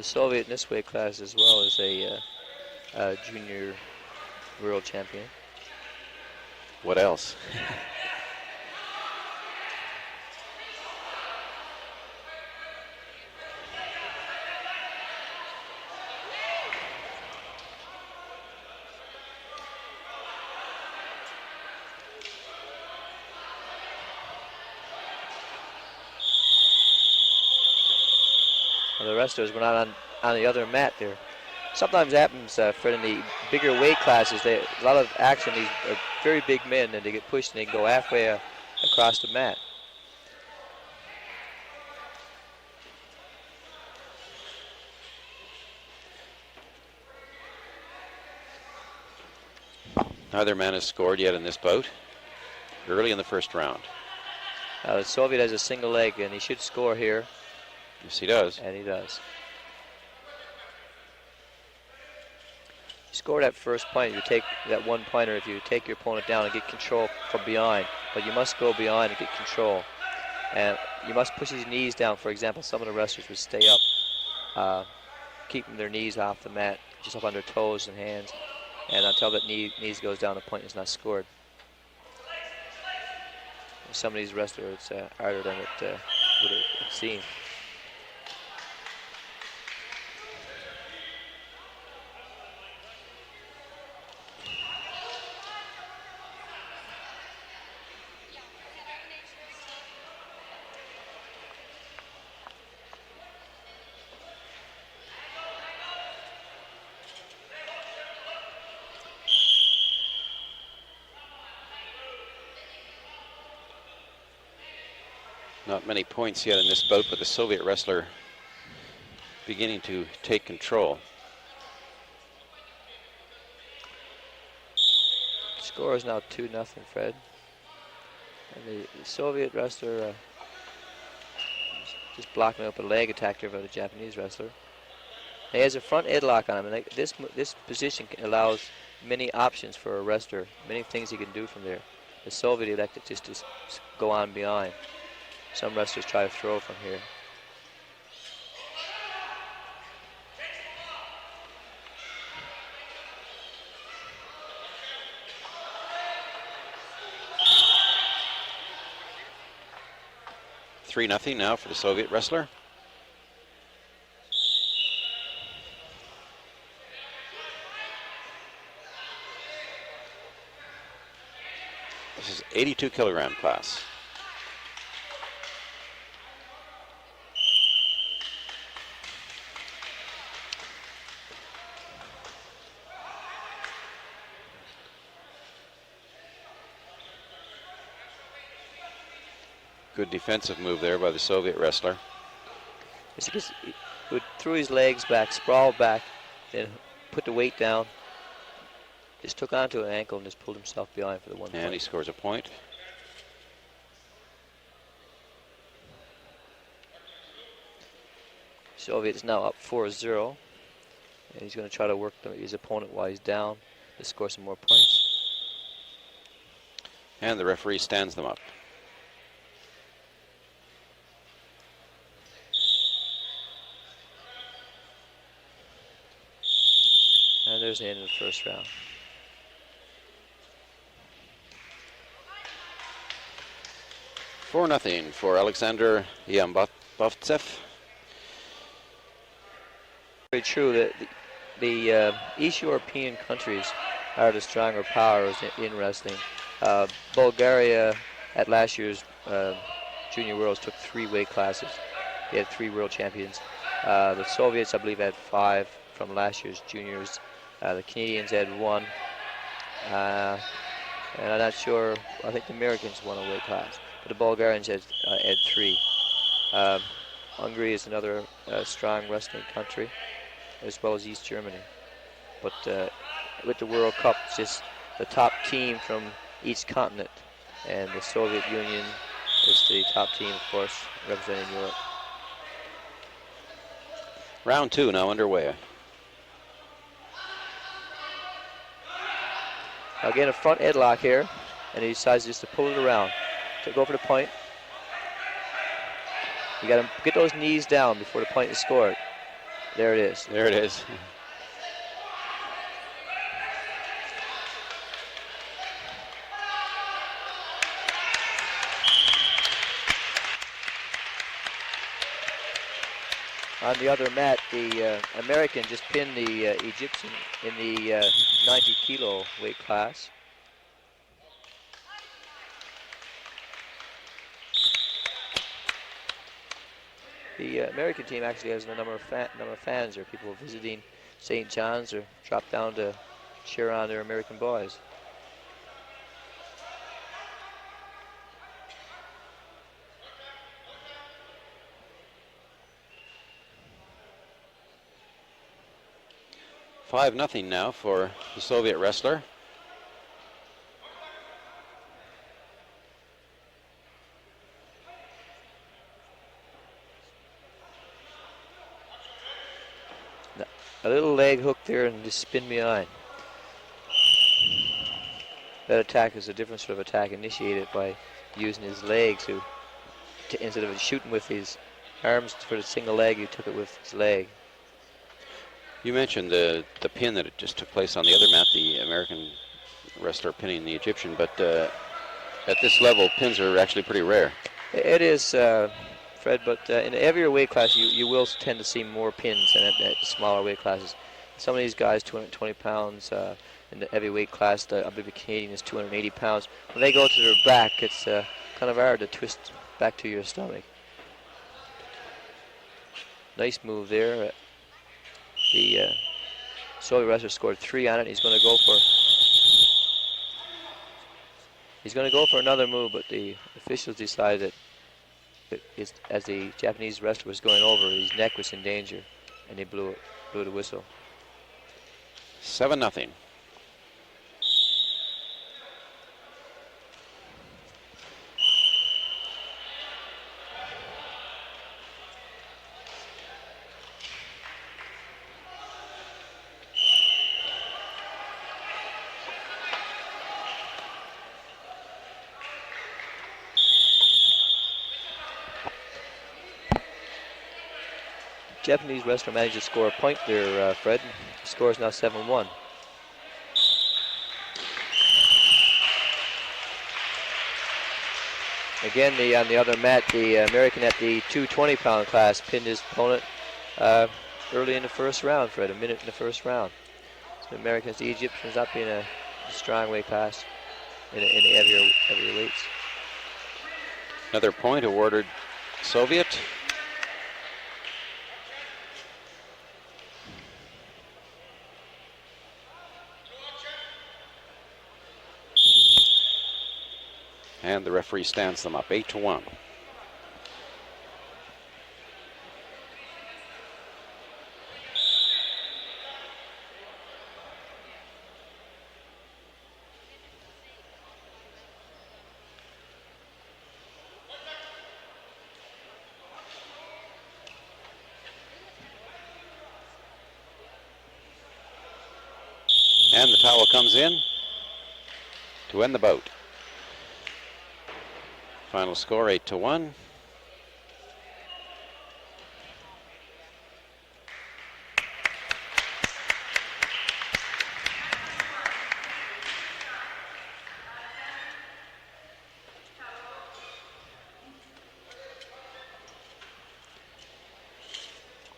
The Soviet in this weight class as well as a junior world champion. What else? Well, the wrestlers were not on the other mat there. Sometimes happens, Fred, in the bigger weight classes, a lot of action, these are very big men, and they get pushed and they go halfway across the mat. Neither man has scored yet in this bout. Early in the first round. The Soviet has a single leg, and he should score here. Yes, he does. And he does. You score that first point, you take that one pointer if you take your opponent down and get control from behind. But you must go behind and get control. And you must push his knees down. For example, some of the wrestlers would stay up, keeping their knees off the mat, just up on their toes and hands. And until that knees goes down, the point is not scored. Some of these wrestlers, it's harder than it would seem. Not many points yet in this bout, but the Soviet wrestler beginning to take control. Score is now 2-0, Fred. And the Soviet wrestler just blocking up a leg attack there by the Japanese wrestler. He has a front headlock on him, and this position allows many options for a wrestler, many things he can do from there. The Soviet elected just to go on behind. Some wrestlers try to throw from here. $3-0 now for the Soviet wrestler. This is 82-kilogram class. Good defensive move there by the Soviet wrestler. He threw his legs back, sprawled back, then put the weight down, just took onto an ankle and just pulled himself behind for the 1 point. And he scores a point. Soviet is now up 4-0, and he's going to try to work his opponent while he's down to score some more points. And the referee stands them up. And there's the end of the first round. $4-0 for Alexandr Tambovcef. Very true that the East European countries are the stronger powers in wrestling. Bulgaria at last year's Junior Worlds took 3 weight classes. They had 3 world champions. The Soviets, I believe, had 5 from last year's juniors. The Canadians had 1. And I'm not sure, I think the Americans won a weight class. But the Bulgarians had 3. Hungary is another strong wrestling country, as well as East Germany. But with the World Cup, it's just the top team from each continent. And the Soviet Union is the top team, of course, representing Europe. Round 2 now underway. Again, a front headlock here, and he decides just to pull it around to go for the point. You got to get those knees down before the point is scored. There it is. There it is. On the other mat, the American just pinned the Egyptian in the 90 kilo weight class. The American team actually has a number of fans or people visiting St. John's or drop down to cheer on their American boys. Five nothing now for the Soviet wrestler. A little leg hook there and just spin behind. That attack is a different sort of attack initiated by using his legs to instead of shooting with his arms for the single leg, he took it with his leg. You mentioned the pin that it just took place on the other mat, the American wrestler pinning the Egyptian, but at this level, pins are actually pretty rare. It is, Fred, but in the heavier weight class, you will tend to see more pins than at the smaller weight classes. Some of these guys, 220 pounds in the heavyweight class, I believe the Canadian is 280 pounds. When they go to their back, it's kind of hard to twist back to your stomach. Nice move there. The Soviet wrestler scored 3 on it. He's going to go for another move, but the officials decided that as the Japanese wrestler was going over, his neck was in danger, and he blew the whistle. 7-0. Japanese wrestler managed to score a point there, Fred. The score is now 7-1. Again, on the other mat, the American at the 220-pound class pinned his opponent early in the first round, Fred, a minute in the first round. So the Americans, the Egyptians up in a strong weight class in the heavier weights. Another point awarded Soviet. And the referee stands them up 8-1. And the towel comes in to end the bout. Final score 8-1.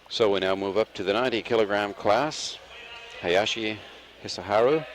So we now move up to the 90-kilogram class. Hayashi Hisaharu.